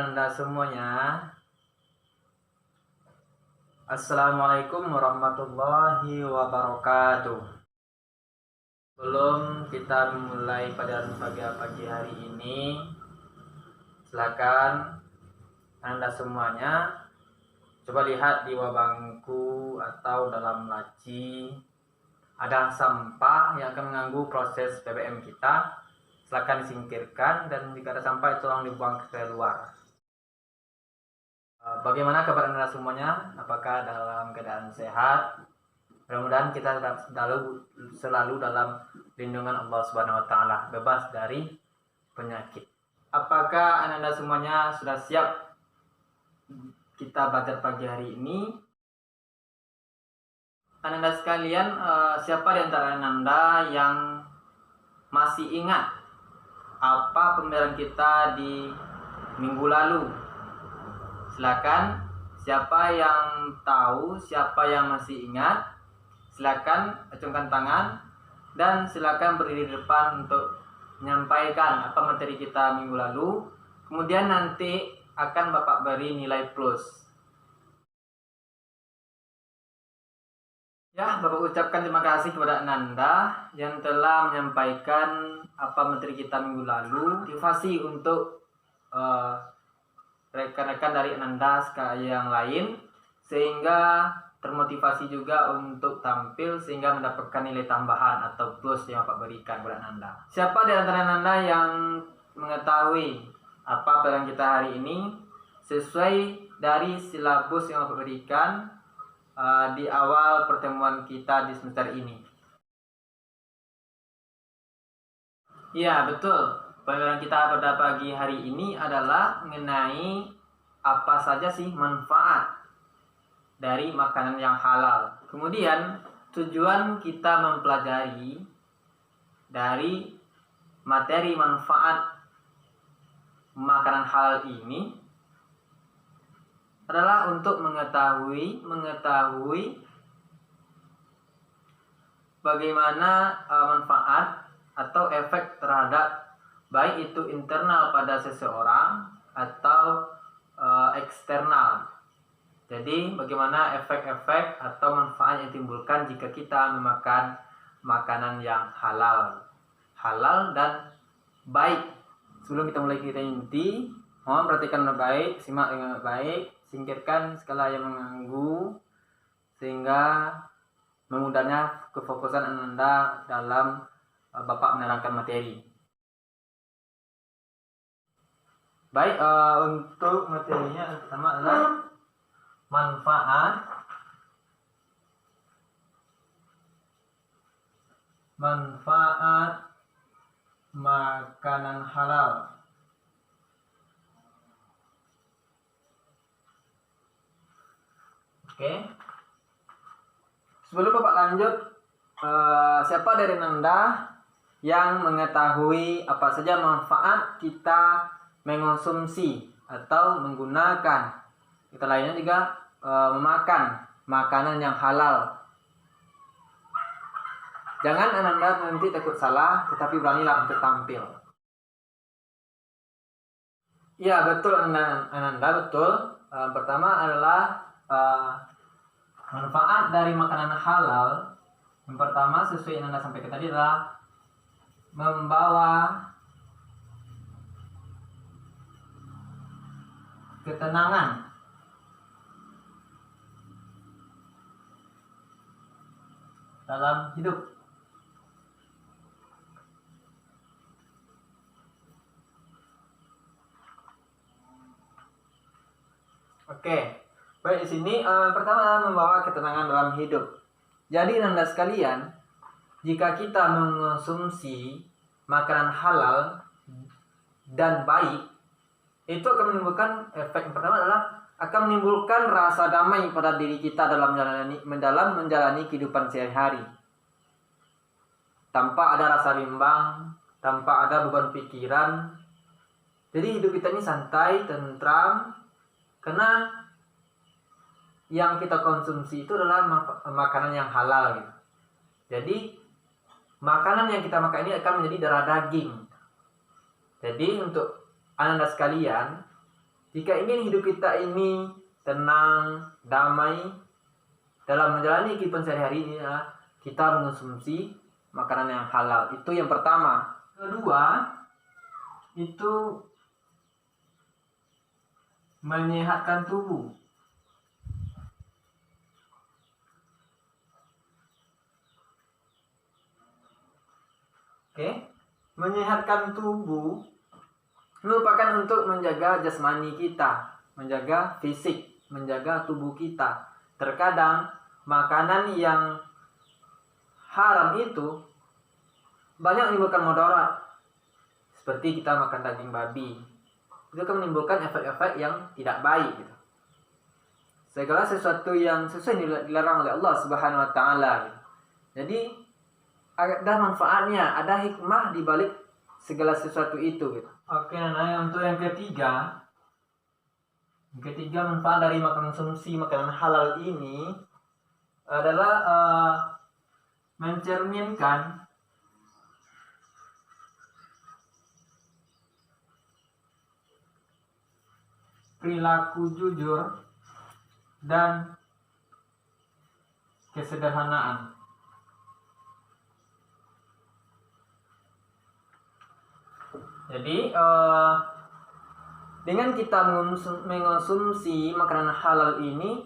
Anda semuanya. Assalamualaikum warahmatullahi wabarakatuh. Sebelum kita memulai pada pagi hari ini, silakan Anda semuanya coba lihat di bawah bangku atau dalam laci ada sampah yang akan mengganggu proses PPM kita. Silakan disingkirkan, dan jika ada sampah tolong dibuang ke luar. Bagaimana kabar Anda semuanya? Apakah dalam keadaan sehat? Mudah-mudahan kita selalu dalam lindungan Allah Subhanahu wa taala, bebas dari penyakit. Apakah Anda semuanya sudah siap kita belajar pagi hari ini? Anda sekalian, siapa di antara Anda yang masih ingat apa pembelajaran kita di minggu lalu? Silakan, siapa yang tahu, siapa yang masih ingat, silakan acungkan tangan dan silakan berdiri di depan untuk menyampaikan apa materi kita minggu lalu. Kemudian nanti akan Bapak beri nilai plus. Ya, Bapak ucapkan terima kasih kepada Anda yang telah menyampaikan apa materi kita minggu lalu. Motivasi untuk rekan-rekan dari Anda yang lain, sehingga termotivasi juga untuk tampil sehingga mendapatkan nilai tambahan atau plus yang Bapak berikan kepada Anda. Siapa di antara Anda yang mengetahui apa pelajaran kita hari ini sesuai dari silabus yang Bapak berikan di awal pertemuan kita di semester ini? Ya, betul. Pelajaran kita pada pagi hari ini adalah mengenai apa saja sih manfaat dari makanan yang halal. Kemudian tujuan kita mempelajari dari materi manfaat makanan halal ini adalah untuk mengetahui bagaimana manfaat atau efek terhadap baik itu internal pada seseorang atau eksternal. Jadi bagaimana efek-efek atau manfaat yang ditimbulkan jika kita memakan makanan yang halal dan baik. Sebelum kita mulai inti, mohon perhatikan dengan baik, simak dengan baik, singkirkan segala yang mengganggu sehingga memudahnya kefokusan Anda dalam Bapak menerangkan materi. Baik, untuk materinya pertama adalah manfaat makanan halal. Oke. Sebelum Bapak lanjut, siapa dari Anda yang mengetahui apa saja manfaat kita mengonsumsi atau menggunakan, kita lainnya juga memakan makanan yang halal? Jangan Anda nanti takut salah, tetapi beranilah untuk tampil. Ya, betul Anda betul. Pertama adalah manfaat dari makanan halal. Yang pertama, sesuai yang Anda sampaikan tadi, adalah membawa ketenangan dalam hidup. Oke, baik, di sini pertama membawa ketenangan dalam hidup. Jadi Anda sekalian, jika kita mengonsumsi makanan halal dan baik, itu akan menimbulkan efek yang pertama adalah akan menimbulkan rasa damai pada diri kita dalam menjalani kehidupan sehari-hari. Tanpa ada rasa bimbang, tanpa ada beban pikiran. Jadi hidup kita ini santai, tentram, karena yang kita konsumsi itu adalah makanan yang halal gitu. Jadi makanan yang kita makan ini akan menjadi darah daging. Jadi untuk Anda sekalian, Jika ingin hidup kita ini tenang, damai dalam menjalani kehidupan sehari-hari ini, kita mengonsumsi makanan yang halal. Itu yang pertama. Kedua, itu menyehatkan tubuh. Menyehatkan tubuh merupakan untuk menjaga jasmani kita, menjaga fisik, menjaga tubuh kita. Terkadang makanan yang haram itu banyak menimbulkan mudarat. Seperti kita makan daging babi, itu akan menimbulkan efek-efek yang tidak baik gitu. Segala sesuatu yang sesuai dilarang oleh Allah Subhanahu wa taala gitu. Jadi ada manfaatnya, ada hikmah di balik segala sesuatu itu gitu. Oke, nah untuk yang ketiga manfaat dari konsumsi makanan halal ini adalah mencerminkan perilaku jujur dan kesederhanaan. Jadi dengan kita mengonsumsi makanan halal ini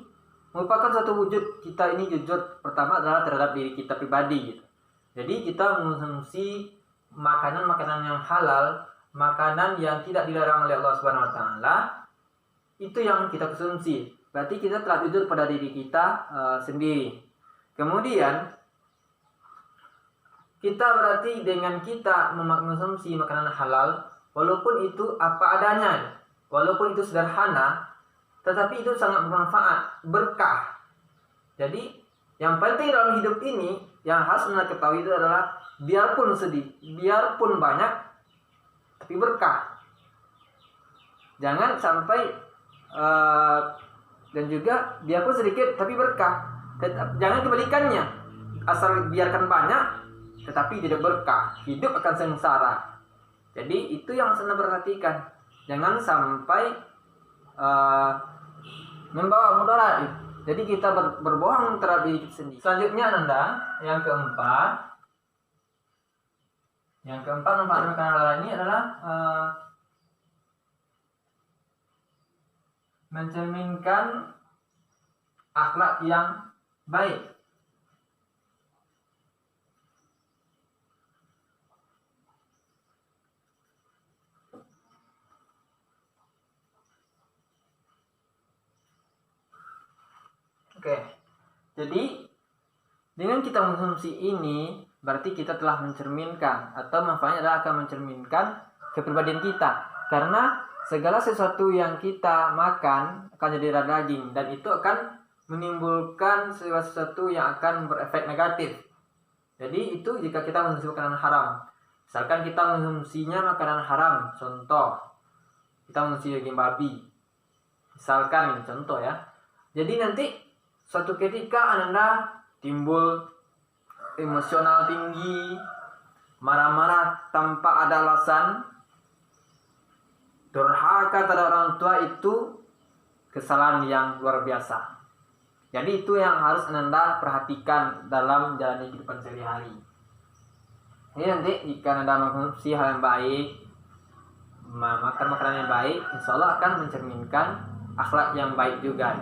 merupakan satu wujud kita ini jujur, pertama adalah terhadap diri kita pribadi gitu. Jadi kita mengonsumsi makanan-makanan yang halal, makanan yang tidak dilarang oleh Allah Subhanahu wa taala, itu yang kita konsumsi. Berarti kita telah jujur pada diri kita sendiri. Kemudian kita berarti dengan kita mengonsumsi makanan halal, walaupun itu apa adanya, walaupun itu sederhana, tetapi itu sangat bermanfaat, berkah. Jadi yang penting dalam hidup ini yang harus Anda ketahui itu adalah biarpun sedih, biarpun banyak, tapi berkah. Jangan sampai dan juga biarpun sedikit tapi berkah. Jangan kebalikannya, asal biarkan banyak tetapi tidak berkah, hidup akan sengsara. Jadi itu yang harus Anda perhatikan. Jangan sampai membawa mudarat. Jadi kita berbohong terhadap diri kita sendiri. Selanjutnya Anda, yang keempat manfaat makanan halal ini adalah mencerminkan akhlak yang baik. Jadi dengan kita mengonsumsi ini berarti kita telah mencerminkan, atau manfaatnya adalah akan mencerminkan kepribadian kita. Karena segala sesuatu yang kita makan akan jadi darah daging, dan itu akan menimbulkan segala sesuatu yang akan berefek negatif. Jadi itu jika kita mengonsumsi makanan haram. Misalkan kita mengonsumsinya makanan haram, contoh kita mengonsumsi daging babi, misalkan ini contoh ya. Jadi nanti suatu ketika Anda timbul emosional tinggi, marah-marah tanpa ada alasan, durhaka terhadap orang tua, itu kesalahan yang luar biasa. Jadi itu yang harus Anda perhatikan dalam menjalani kehidupan sehari-hari. Ini nanti jika Anda mengonsumsi hal yang baik, makan makanan yang baik, insya Allah akan mencerminkan akhlak yang baik juga.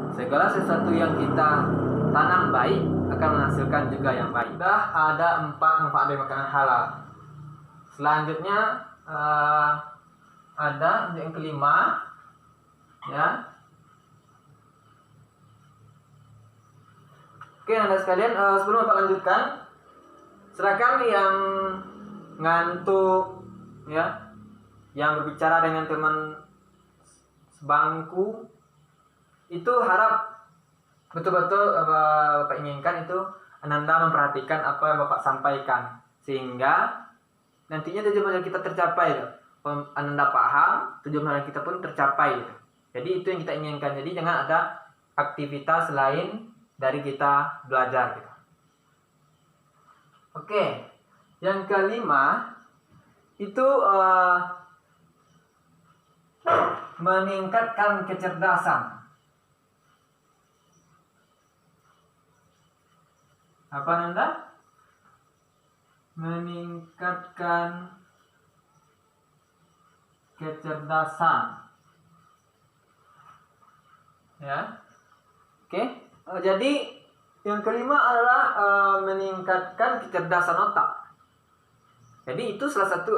Segala sesuatu yang kita tanam baik akan menghasilkan juga yang baik. Sudah ada 4 manfaat dari makanan halal. Selanjutnya ada yang kelima, ya. Oke, Anda sekalian, sebelum Bapak lanjutkan, silakan yang ngantuk, ya, yang berbicara dengan teman sebangku, itu harap betul-betul Bapak inginkan itu Anda memperhatikan apa yang Bapak sampaikan, sehingga nantinya tujuan kita tercapai. Anda paham, tujuan kita pun tercapai. Jadi itu yang kita inginkan. Jadi jangan ada aktivitas lain dari kita belajar gitu. Oke, yang kelima itu meningkatkan kecerdasan. Apa Nanda? Meningkatkan kecerdasan. Ya. Oke. Jadi yang kelima adalah meningkatkan kecerdasan otak. Jadi itu salah satu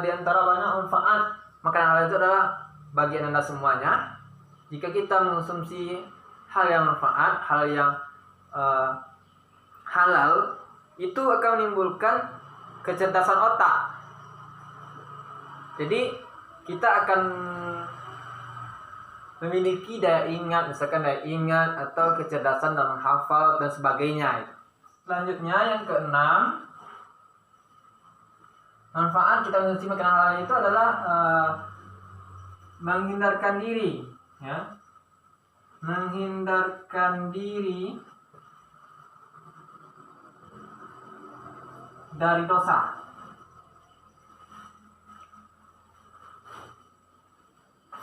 di antara banyak manfaat makanan halal itu adalah bagi Anda semuanya. Jika kita mengonsumsi hal yang manfaat, hal yang halal, itu akan menimbulkan kecerdasan otak. Jadi kita akan memiliki daya ingat, misalkan daya ingat atau kecerdasan dalam menghafal dan sebagainya. Selanjutnya yang keenam, manfaat kita mengonsumsi makanan halal itu adalah menghindarkan diri, ya, menghindarkan diri dari dosa.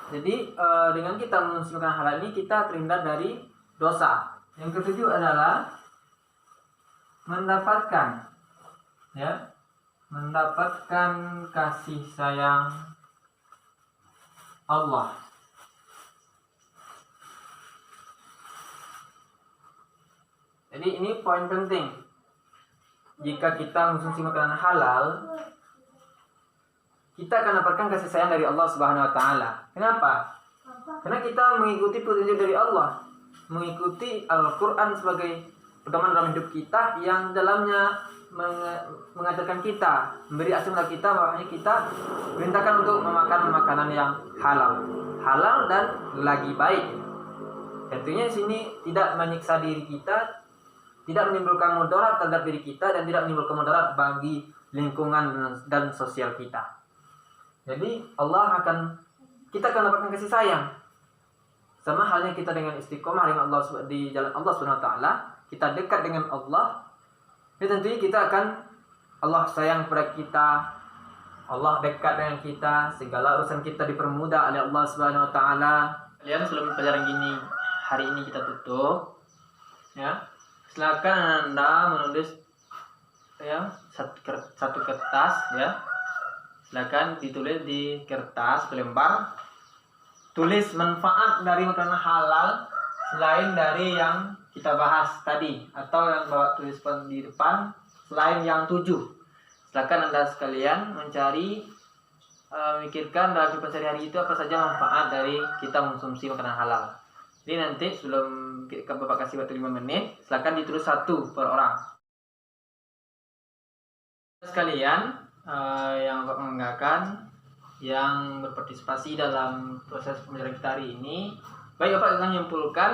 Jadi dengan kita mengonsumsi makanan halal ini kita terhindar dari dosa. Yang ketujuh adalah mendapatkan kasih sayang Allah. Jadi ini poin penting. Jika kita mengonsumsi makanan halal, kita akan dapatkan kasih sayang dari Allah Subhanahu wa taala. Kenapa? Karena kita mengikuti petunjuk dari Allah, mengikuti Al-Qur'an sebagai pedoman dalam hidup kita yang dalamnya mengajarkan kita, memberi asuhan kita, makanya kita perintahkan untuk memakan makanan yang halal dan lagi baik. Tentunya di sini tidak menyiksa diri kita, tidak menimbulkan mudarat terhadap diri kita, dan tidak menimbulkan mudarat bagi lingkungan dan sosial kita. Jadi kita akan dapatkan kasih sayang. Sama halnya kita dengan istiqomah dengan Allah di jalan Allah Subhanahu wa taala, kita dekat dengan Allah. Ya tentunya Allah sayang kepada kita, Allah dekat dengan kita, segala urusan kita dipermudah oleh Allah Subhanahu wa taala. Kalian sebelum pelajaran gini hari ini kita tutup, ya. Silakan Anda menulis satu kertas, ya. Silakan ditulis di kertas lembar. Tulis manfaat dari makanan halal selain dari yang kita bahas tadi, atau yang bawa tulisan di depan selain yang 7. Silakan Anda sekalian mencari, mikirkan dalam kehidupan sehari-hari itu apa saja manfaat dari kita mengonsumsi makanan halal. Jadi nanti sebelum Bapak kasih waktu 5 menit, silakan ditulis 1 per orang. Sekalian yang Bapak membanggakan, yang berpartisipasi dalam proses pembelajaran kita hari ini, baik Bapak akan menyimpulkan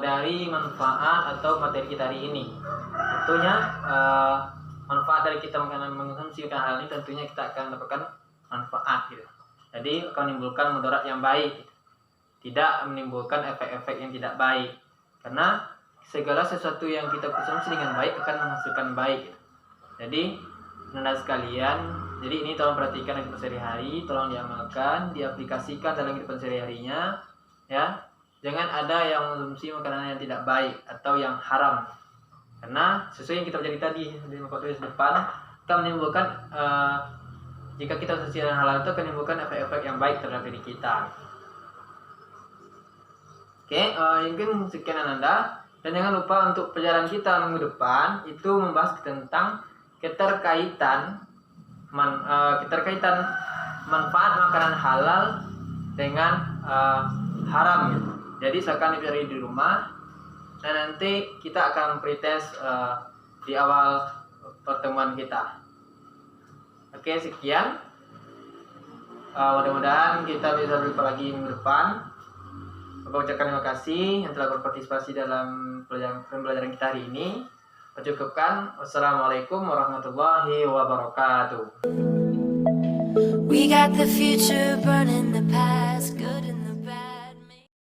dari manfaat atau materi kita hari ini. Tentunya manfaat dari kita mengonsumsi makanan halal ini tentunya kita akan dapatkan manfaat, gitu. Jadi akan menimbulkan mudarat yang baik, tidak menimbulkan efek-efek yang tidak baik. Karena segala sesuatu yang kita konsumsi dengan baik akan menghasilkan baik, gitu. Jadi Anda sekalian, jadi ini tolong perhatikan kehidupan sehari-hari, tolong diamalkan, diaplikasikan dalam kehidupan sehari-harinya, ya. Jangan ada yang mengonsumsi makanan yang tidak baik atau yang haram. Karena sesuai yang kita pelajari tadi di muka tulis depan, akan menimbulkan jika kita konsumsi yang halal itu akan menimbulkan efek-efek yang baik terhadap diri kita. Oke, mungkin sekian Anda, dan jangan lupa untuk pelajaran kita minggu depan itu membahas tentang keterkaitan manfaat makanan halal dengan haram, gitu. Jadi silakan dipelajari di rumah, dan nanti kita akan pretest di awal pertemuan kita. Oke, sekian. Mudah-mudahan kita bisa berjumpa lagi minggu depan. Bapak ucapkan terima kasih yang telah berpartisipasi dalam pembelajaran kita hari ini. Cukupkan. Wassalamualaikum warahmatullahi wabarakatuh. We got the future burning the past.